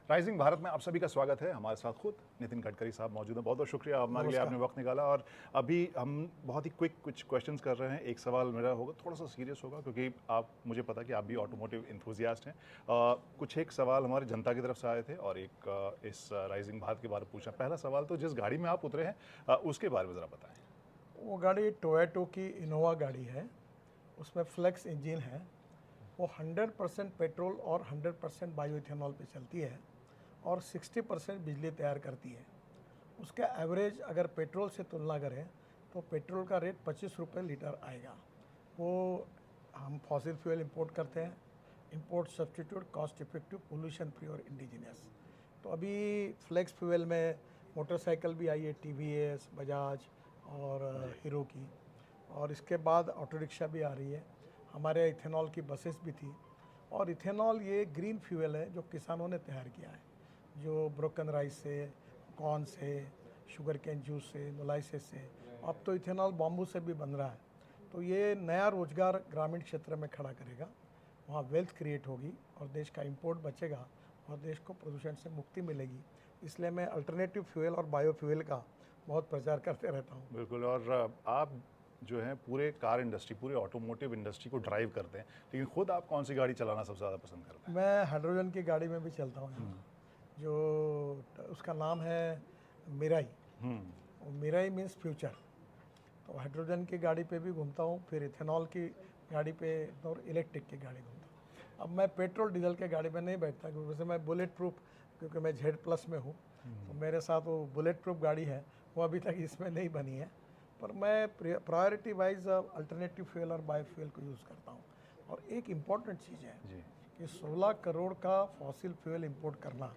Rising Bharat में आप सभी का स्वागत है। हमारे साथ खुद नितिन गडकरी साहब मौजूद हैं। बहुत बहुत शुक्रिया हमारे लिए आपने वक्त निकाला। और अभी हम बहुत ही क्विक कुछ क्वेश्चंस कर रहे हैं। एक सवाल मेरा होगा, थोड़ा सा सीरियस होगा क्योंकि आप, मुझे पता कि आप भी ऑटोमोटिव इंथुजियास्ट हैं। कुछ एक सवाल हमारे जनता की तरफ से आए थे और एक इस राइजिंग भारत के बारे में पूछना। पहला सवाल, तो जिस गाड़ी में आप उतरे हैं उसके बारे में ज़रा बताएँ। वो गाड़ी टोयोटो की इनोवा गाड़ी है, उसमें फ्लेक्स इंजन है। वो 100% पेट्रोल और 100% बायो इथेनॉल पे चलती है और 60% बिजली तैयार करती है। उसका एवरेज अगर पेट्रोल से तुलना करें तो पेट्रोल का रेट 25 रुपये लीटर आएगा। वो हम फॉसिल फ्यूल इंपोर्ट करते हैं, import substitute, cost effective, pollution free और इंडिजिनियस। तो अभी फ्लेक्स फ्यूल में मोटरसाइकिल भी आई है, टीवीएस, बजाज और हीरो की, और इसके बाद ऑटो रिक्शा भी आ रही है। हमारे इथेनॉल की बसेस भी थी। और इथेनॉल ये ग्रीन फ्यूल है जो किसानों ने तैयार किया है, जो ब्रोकन राइस से, कॉर्न से, शुगर कैन जूस से, मोलाइसिस से, अब तो इथेनॉल बॉम्बू से भी बन रहा है। तो ये नया रोजगार ग्रामीण क्षेत्र में खड़ा करेगा, वहाँ वेल्थ क्रिएट होगी और देश का इंपोर्ट बचेगा और देश को प्रदूषण से मुक्ति मिलेगी। इसलिए मैं अल्टरनेटिव फ्यूल और बायो फ्यूल का बहुत प्रचार करते रहता हूँ। बिल्कुल। और आप जो है पूरे कार इंडस्ट्री, पूरे ऑटोमोटिव इंडस्ट्री को ड्राइव करते हैं, लेकिन खुद आप कौन सी गाड़ी चलाना सबसे ज़्यादा पसंद करते हैं? मैं हाइड्रोजन की गाड़ी में भी चलता हूँ यहाँ, जो उसका नाम है मिराई। वो मिराई मीन्स फ्यूचर। तो हाइड्रोजन की गाड़ी पे भी घूमता हूँ, फिर इथेनॉल की गाड़ी पे और इलेक्ट्रिक की गाड़ी घूमता हूँ। अब मैं पेट्रोल डीजल के गाड़ी में नहीं बैठता क्योंकि वैसे मैं बुलेट प्रूफ, क्योंकि मैं Z+ में हूँ, तो मेरे साथ वो बुलेट प्रूफ गाड़ी है, वो अभी तक इसमें नहीं बनी है। पर मैं प्रायोरिटी वाइज अल्टरनेटिव फ्यूल और बायो फ्यूल को यूज़ करता हूँ। और एक इम्पॉर्टेंट चीज़ है जी। कि 16 करोड़ का फॉसिल फ्यूल इंपोर्ट करना,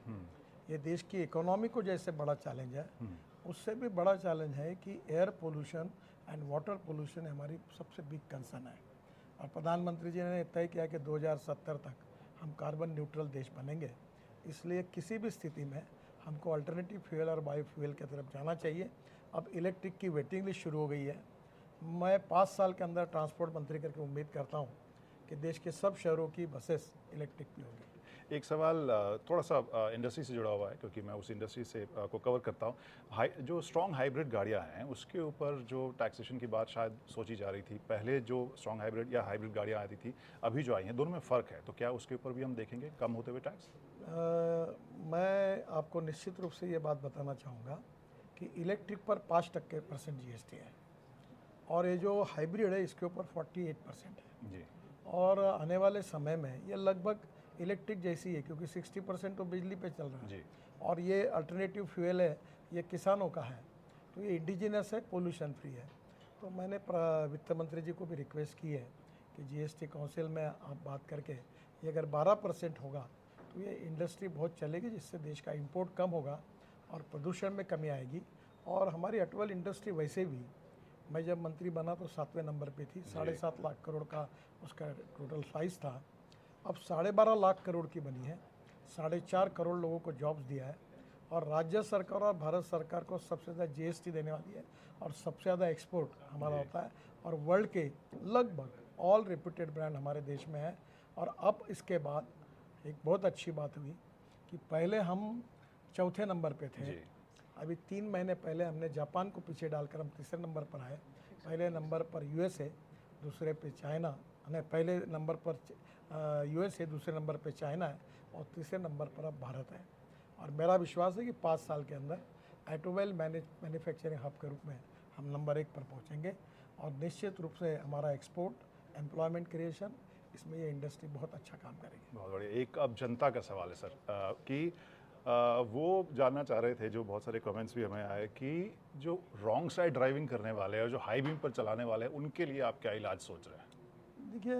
ये देश की इकोनॉमी को जैसे बड़ा चैलेंज है, उससे भी बड़ा चैलेंज है कि air pollution and water pollution हमारी सबसे बिग कंसर्न है। और प्रधानमंत्री जी ने तय किया कि 2070 तक हम कार्बन न्यूट्रल देश बनेंगे। इसलिए किसी भी स्थिति में हमको अल्टरनेटिव फ्यूल और बायो फ्यूल की तरफ जाना चाहिए। अब इलेक्ट्रिक की वेटिंग लिस्ट शुरू हो गई है। मैं 5 साल के अंदर ट्रांसपोर्ट मंत्री करके उम्मीद करता हूँ कि देश के सब शहरों की बसेस इलेक्ट्रिक भी होगी। एक सवाल थोड़ा सा इंडस्ट्री से जुड़ा हुआ है क्योंकि मैं उस इंडस्ट्री से को कवर करता हूँ। जो स्ट्रॉन्ग हाइब्रिड गाड़ियाँ हैं उसके ऊपर जो टैक्सेशन की बात शायद सोची जा रही थी, पहले जो स्ट्रॉन्ग हाइब्रिड या हाइब्रिड गाड़ियाँ आती थी, अभी जो आई हैं, दोनों में फ़र्क है, तो क्या उसके ऊपर भी हम देखेंगे कम होते हुए टैक्स? मैं आपको निश्चित रूप से ये बात बताना चाहूँगा कि इलेक्ट्रिक पर 5% GST है और ये जो हाइब्रिड है इसके ऊपर 48% है। जी। और आने वाले समय में ये लगभग इलेक्ट्रिक जैसी है क्योंकि 60% तो बिजली पे चल रहा है। जी। और ये अल्टरनेटिव फ्यूल है, ये किसानों का है, तो ये इंडिजिनस है, पोल्यूशन फ्री है। तो मैंने वित्त मंत्री जी को भी रिक्वेस्ट की है कि GST काउंसिल में आप बात करके ये अगर 12% होगा तो ये इंडस्ट्री बहुत चलेगी, जिससे देश का इंपोर्ट कम होगा और प्रदूषण में कमी आएगी। और हमारी ऑटोमोबाइल इंडस्ट्री वैसे भी, मैं जब मंत्री बना तो 7वें नंबर पे थी, 7.5 लाख करोड़ का उसका टोटल साइज़ था। अब 12.5 लाख करोड़ की बनी है, 4.5 करोड़ लोगों को जॉब्स दिया है और राज्य सरकार और भारत सरकार को सबसे ज़्यादा GST देने वाली है और सबसे ज़्यादा एक्सपोर्ट हमारा होता है। और वर्ल्ड के लगभग ऑल रेप्यूटेड ब्रांड हमारे देश में है। और अब इसके बाद एक बहुत अच्छी बात हुई कि पहले हम चौथे नंबर पे थे, अभी 3 महीने पहले हमने जापान को पीछे डालकर हम तीसरे नंबर पर आए। पहले नंबर पर USA, दूसरे पे चाइना, पहले नंबर पर USA, दूसरे नंबर पे चाइना है और तीसरे नंबर पर अब भारत है। और मेरा विश्वास है कि 5 साल के अंदर ऑटोमोबाइल मैन्युफैक्चरिंग हब के रूप में हम नंबर 1 पर पहुंचेंगे और निश्चित रूप से हमारा एक्सपोर्ट, एम्प्लॉयमेंट क्रिएशन, इसमें ये इंडस्ट्री बहुत अच्छा काम करेगी। बहुत बढ़िया। एक अब जनता का सवाल है सर, कि वो जानना चाह रहे थे, जो बहुत सारे कमेंट्स भी हमें आए, कि जो रॉन्ग साइड ड्राइविंग करने वाले हैं और जो हाई बीम पर चलाने वाले हैं, उनके लिए आप क्या इलाज सोच रहे हैं? देखिए,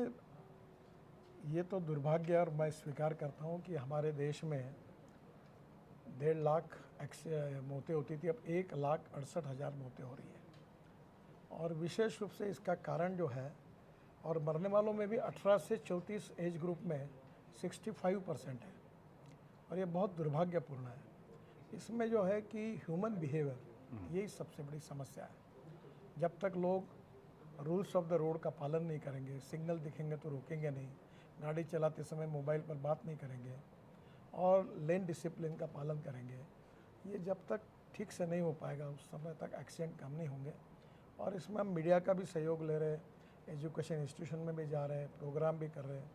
ये तो दुर्भाग्य है और मैं स्वीकार करता हूँ कि हमारे देश में 1.5 लाख मौतें होती थी, अब 1,68,000 मौतें हो रही है। और विशेष रूप से इसका कारण जो है, और मरने वालों में भी 18 से 34 एज ग्रुप में 65% है और ये बहुत दुर्भाग्यपूर्ण है। इसमें जो है कि ह्यूमन बिहेवियर, यही सबसे बड़ी समस्या है। जब तक लोग रूल्स ऑफ द रोड का पालन नहीं करेंगे, सिग्नल दिखेंगे तो रोकेंगे नहीं, गाड़ी चलाते समय मोबाइल पर बात नहीं करेंगे और लेन डिसिप्लिन का पालन करेंगे, ये जब तक ठीक से नहीं हो पाएगा उस समय तक एक्सीडेंट कम नहीं होंगे। और इसमें हम मीडिया का भी सहयोग ले रहे हैं, एजुकेशन इंस्टीट्यूशन में भी जा रहे हैं, प्रोग्राम भी कर रहे हैं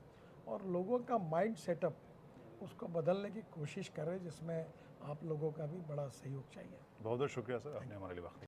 और लोगों का माइंड सेटअप उसको बदलने की कोशिश कर रहे हैं, जिसमें आप लोगों का भी बड़ा सहयोग चाहिए। बहुत बहुत शुक्रिया सर, आपने हमारे लिए वक्त